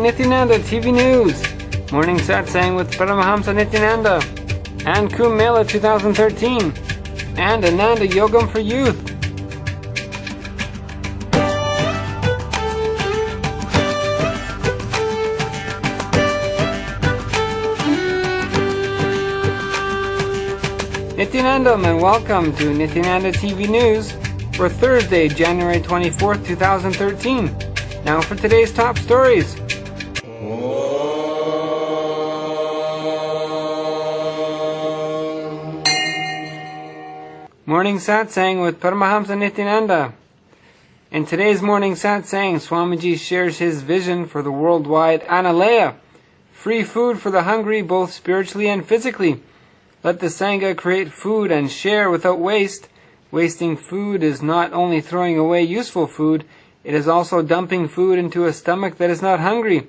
Nithyananda TV News, Morning Satsang with Paramahamsa Nithyananda, and Kumbh Mela 2013, and Ananda Yogam for Youth. Nithyanandam, and welcome to Nithyananda TV News for Thursday, January 24th, 2013. Now for today's top stories. Morning Satsang with Paramahamsa Nithyananda. In today's Morning Satsang, Swamiji shares his vision for the worldwide Annalaya, free food for the hungry both spiritually and physically. Let the Sangha create food and share without waste. Wasting food is not only throwing away useful food, it is also dumping food into a stomach that is not hungry.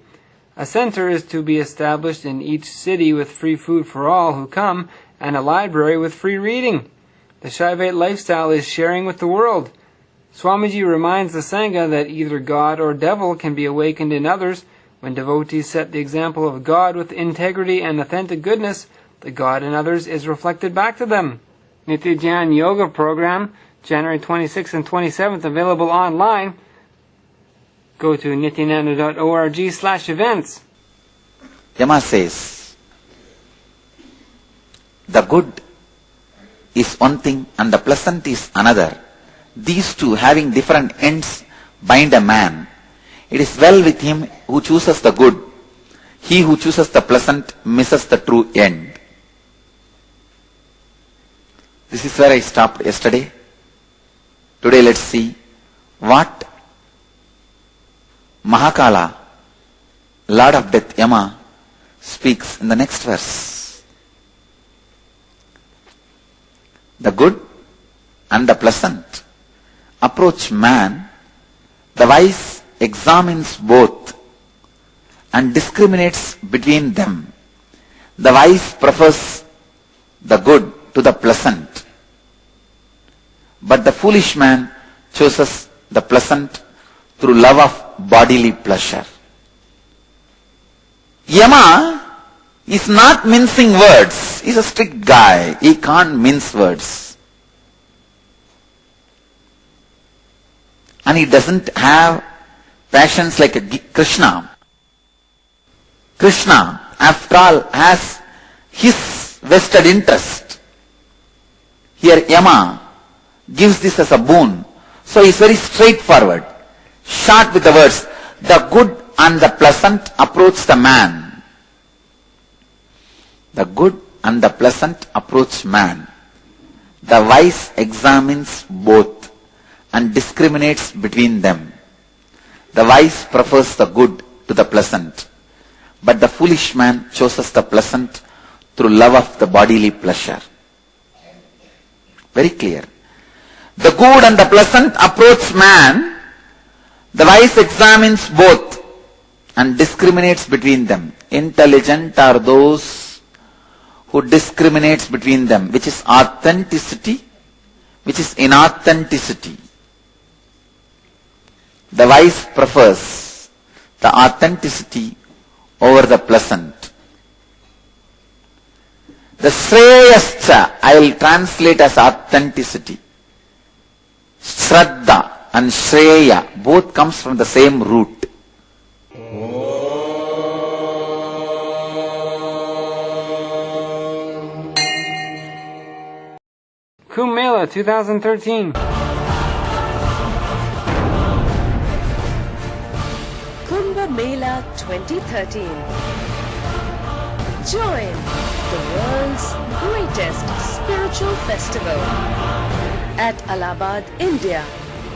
A center is to be established in each city with free food for all who come, and a library with free reading. The Shaivite lifestyle is sharing with the world. Swamiji reminds the Sangha that either God or devil can be awakened in others. When devotees set the example of God with integrity and authentic goodness, the God in others is reflected back to them. Nithyananda Yoga program, January 26th and 27th, available online. Go to nithyananda.org/events. Yama says, the good is one thing and the pleasant is another. These two, having different ends, bind a man. It is well with him who chooses the good. He who chooses the pleasant misses the true end. This is where I stopped yesterday. Today let's see what Mahakala, Lord of Death Yama, speaks in the next verse. The good and the pleasant approach man. The wise examines both and discriminates between them. The wise prefers the good to the pleasant, but the foolish man chooses the pleasant through love of bodily pleasure. Yama is not mincing words. He's a strict guy. He can't mince words. And he doesn't have passions like Krishna. Krishna, after all, has his vested interest. Here Yama gives this as a boon. So he is very straightforward. Short with the words, the good and the pleasant approach the man. The good and the pleasant approach man. The wise examines both and discriminates between them. The wise prefers the good to the pleasant, but the foolish man chooses the pleasant through love of the bodily pleasure. Very clear. The good and the pleasant approach man. The wise examines both and discriminates between them. Intelligent are those who discriminates between them, which is authenticity, which is inauthenticity. The wise prefers the authenticity over the pleasant. The Shreyascha I will translate as authenticity. Shraddha and Shreya both comes from the same root. Kumbh Mela 2013. Kumbh Mela 2013. Join the world's greatest spiritual festival at Allahabad, India,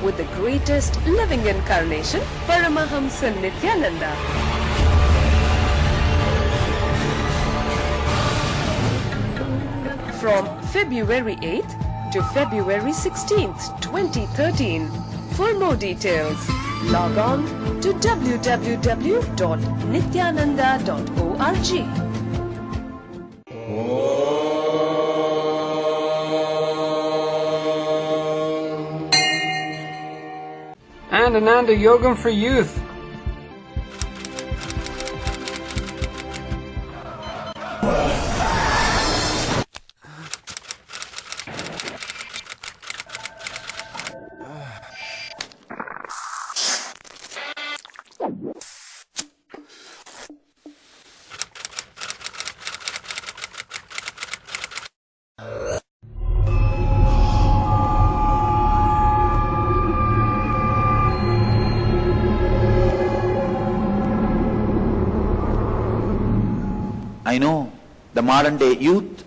with the greatest living incarnation, Paramahamsa Nithyananda. From February 8th to February 16th, 2013. For more details, log on to www.nithyananda.org. And Ananda Yogam for Youth. I know the modern day youth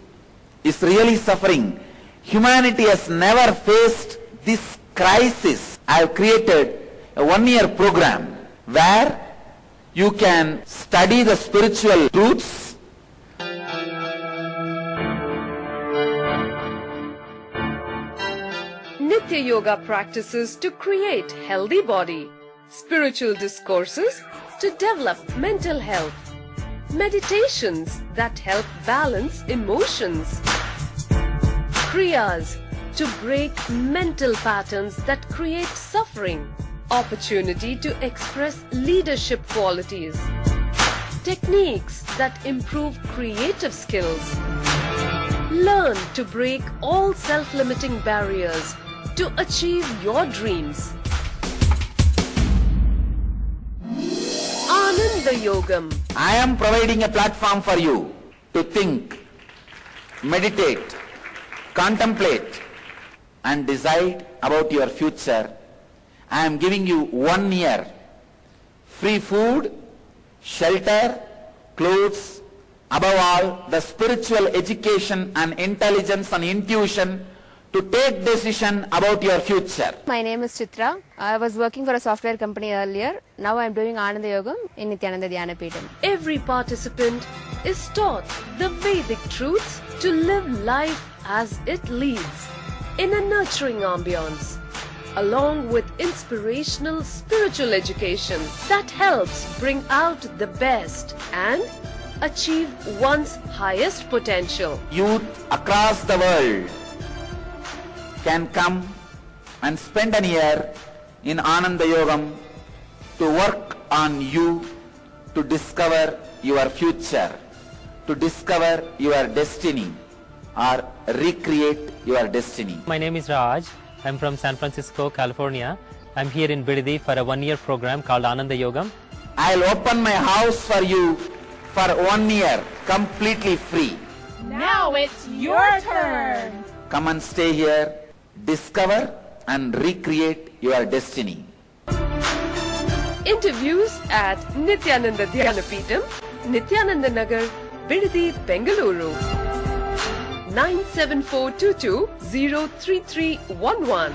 is really suffering. Humanity has never faced this crisis. I have created a 1-year program where you can study the spiritual truths, Nitya Yoga practices to create healthy body, spiritual discourses to develop mental health, meditations that help balance emotions, kriyas to break mental patterns that create suffering, opportunity to express leadership qualities, techniques that improve creative skills. Learn to break all self-limiting barriers to achieve your dreams. Ananda Yogam. I am providing a platform for you to think, meditate, contemplate and decide about your future. I am giving you 1 year free food, shelter, clothes, above all the spiritual education and intelligence and intuition to take decision about your future. My name is Chitra. I was working for a software company earlier. Now I am doing Ananda Yogam in Nithyananda Yogam. Every participant is taught the Vedic truths to live life as it leads, in a nurturing ambience, along with inspirational spiritual education that helps bring out the best and achieve one's highest potential. Youth across the world can come and spend a year in Ananda Yogam to work on you, to discover your future, to discover your destiny or recreate your destiny. My name is Raj. I'm from San Francisco, California. I'm here in Bidadi for a 1-year program called Ananda Yogam. I'll open my house for you for 1 year, completely free. Now it's your turn. Come and stay here, discover and recreate your destiny. Interviews at Nithyananda Dhyanapitham, Nithyananda Nagar, Bidadi, Bengaluru. 9742203311.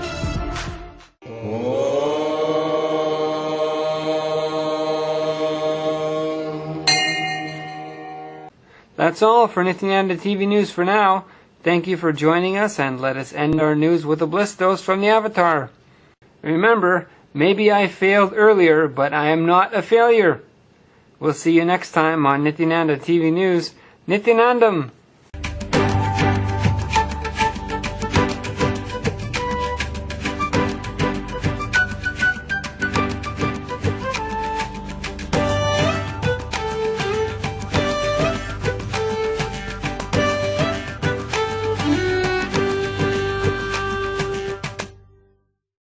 That's all for Nithyananda TV News for now. Thank you for joining us, and let us end our news with a bliss dose from the Avatar. Remember, maybe I failed earlier, but I am not a failure. We'll see you next time on Nithyananda TV News. Nithyanandam!